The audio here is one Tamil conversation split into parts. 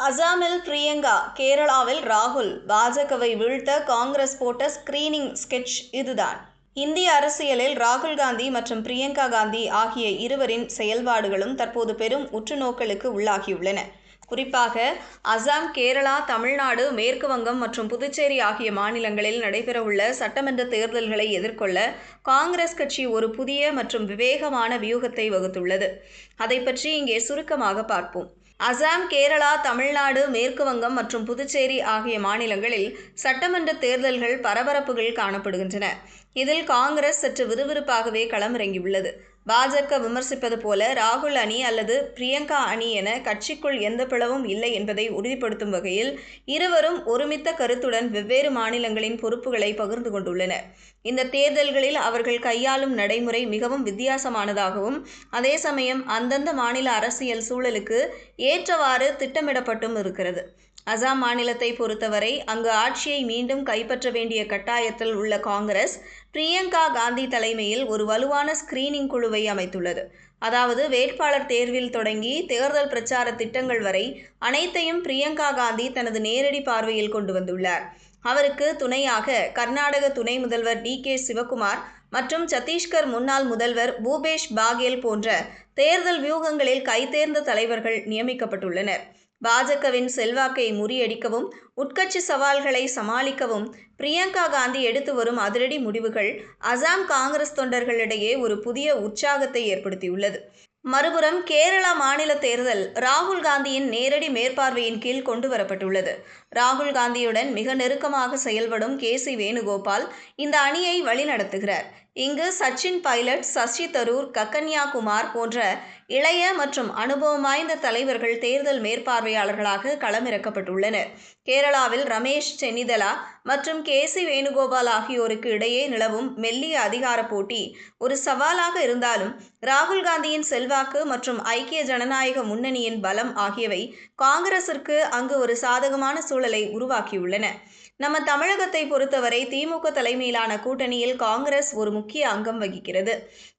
அசாமில் பிரியங்கா, கேரளாவில் ராகுல், பாஜகவை வீழ்த்த காங்கிரஸ் போட்ட ஸ்கிரீனிங் ஸ்கெட்ச் இதுதான். இந்திய அரசியலில் ராகுல் காந்தி மற்றும் பிரியங்கா காந்தி ஆகிய இருவரின் செயல்பாடுகளும் தற்போது பெரும் உற்றுநோக்கலுக்கு உள்ளாகியுள்ளன. குறிப்பாக அசாம், கேரளா, தமிழ்நாடு, மேற்கு வங்கம் மற்றும் புதுச்சேரி ஆகிய மாநிலங்களில் நடைபெறவுள்ள சட்டமன்ற தேர்தல்களை எதிர்கொள்ள காங்கிரஸ் கட்சி ஒரு புதிய மற்றும் விவேகமான வியூகத்தை வகுத்துள்ளது. அதை பற்றி இங்கே சுருக்கமாக பார்ப்போம். அசாம், கேரளா, தமிழ்நாடு, மேற்கு வங்கம் மற்றும் புதுச்சேரி ஆகிய மாநிலங்களில் சட்டமன்ற தேர்தல்கள் பரபரப்புகள் காணப்படுகின்றன. இதில் காங்கிரஸ் சற்று விறுவிறுப்பாகவே களமிறங்கியுள்ளது. பாஜக விமர்சிப்பது போல ராகுல் அணி அல்லது பிரியங்கா அணி என கட்சிக்குள் எந்த பிளவும் இல்லை என்பதை உறுதிப்படுத்தும் வகையில் இருவரும் ஒருமித்த கருத்துடன் வெவ்வேறு மாநிலங்களின் பொறுப்புகளை பகிர்ந்து கொண்டுள்ளனர். இந்த தேர்தல்களில் அவர்கள் கையாளும் நடைமுறை மிகவும் வித்தியாசமானதாகவும், அதே சமயம் அந்தந்த மாநில அரசியல் சூழலுக்கு ஏற்றவாறு திட்டமிடப்பட்டும் இருக்கிறது. அசாம் மாநிலத்தை பொறுத்தவரை அங்கு ஆட்சியை மீண்டும் கைப்பற்ற வேண்டிய கட்டாயத்தில் உள்ள காங்கிரஸ், பிரியங்கா காந்தி தலைமையில் ஒரு வலுவான ஸ்கிரீனிங் குழுவை அமைத்துள்ளது. அதாவது வேட்பாளர் தேர்வில் தொடங்கி தேர்தல் பிரச்சார திட்டங்கள் வரை அனைத்தையும் பிரியங்கா காந்தி தனது நேரடி பார்வையில் கொண்டு வந்துள்ளார். அவருக்கு துணையாக கர்நாடக துணை முதல்வர் டி.கே. சிவகுமார் மற்றும் சத்தீஸ்கர் முன்னாள் முதல்வர் பூபேஷ் பாகேல் போன்ற தேர்தல் வியூகங்களில் கைதேர்ந்த தலைவர்கள் நியமிக்கப்பட்டுள்ளனர். பாஜகவின் செல்வாக்கை முறியடிக்கவும், உட்கட்சி சவால்களை சமாளிக்கவும் பிரியங்கா காந்தி எடுத்து வரும் அதிரடி முடிவுகள் அசாம் காங்கிரஸ் தொண்டர்களிடையே ஒரு புதிய உற்சாகத்தை ஏற்படுத்தியுள்ளது. மறுபுறம் கேரளா மாநில தேர்தல் ராகுல் காந்தியின் நேரடி மேற்பார்வையின் கீழ் கொண்டு வரப்பட்டுள்ளது. ராகுல் காந்தியுடன் மிக நெருக்கமாக செயல்படும் கே.சி. வேணுகோபால் இந்த அணியை வழிநடத்துகிறார். இங்கு சச்சின் பைலட், சசி தரூர், கக்கன்யா குமார் போன்ற இளைய மற்றும் அனுபவம் வாய்ந்த தலைவர்கள் தேர்தல் மேற்பார்வையாளர்களாக களமிறக்கப்பட்டுள்ளனர். கேரளாவில் ரமேஷ் சென்னிதலா மற்றும் கே.சி. வேணுகோபால் ஆகியோருக்கு இடையே நிலவும் மெல்லிய அதிகார போட்டி ஒரு சவாலாக இருந்தாலும், ராகுல் காந்தியின் செல்வாக்கு மற்றும் ஐக்கிய ஜனநாயக முன்னணியின் பலம் ஆகியவை காங்கிரசிற்கு அங்கு ஒரு சாதகமான சூழலை உருவாக்கியுள்ளன. நம்ம தமிழகத்தை பொறுத்தவரை திமுக தலைமையிலான கூட்டணியில் காங்கிரஸ் ஒரு முக்கிய அங்கம் வகிக்கிறது.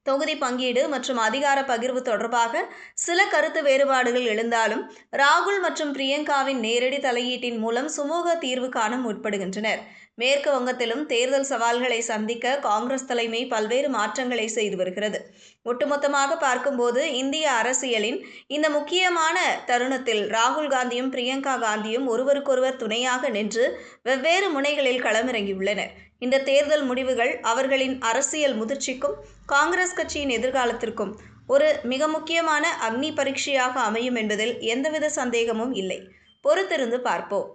தொகுதி பங்கீடு மற்றும் அதிகார பகிர்வு தொடர்பாக சில கருத்து வேறுபாடுகள் எழுந்தாலும், ராகுல் மற்றும் பிரியங்காவின் நேரடி தலையீட்டின் மூலம் சுமூக தீர்வு காண முற்படுகின்றனர். மேற்கு வங்கத்திலும் தேர்தல் சவால்களை சந்திக்க காங்கிரஸ் தலைமை பல்வேறு மாற்றங்களை செய்து வருகிறது. ஒட்டுமொத்தமாக பார்க்கும்போது இந்திய அரசியலின் இந்த முக்கியமான தருணத்தில் ராகுல் காந்தியும் பிரியங்கா காந்தியும் ஒருவருக்கொருவர் துணையாக நின்று வெவ்வேறு முனைகளில் களமிறங்கியுள்ளனர். இந்த தேர்தல் முடிவுகள் அவர்களின் அரசியல் முதிர்ச்சிக்கும் காங்கிரஸ் கட்சியின் எதிர்காலத்திற்கும் ஒரு மிக முக்கியமான அக்னி பரீட்சையாக அமையும் என்பதில் எந்தவித சந்தேகமும் இல்லை. பொறுத்திருந்து பார்ப்போம்.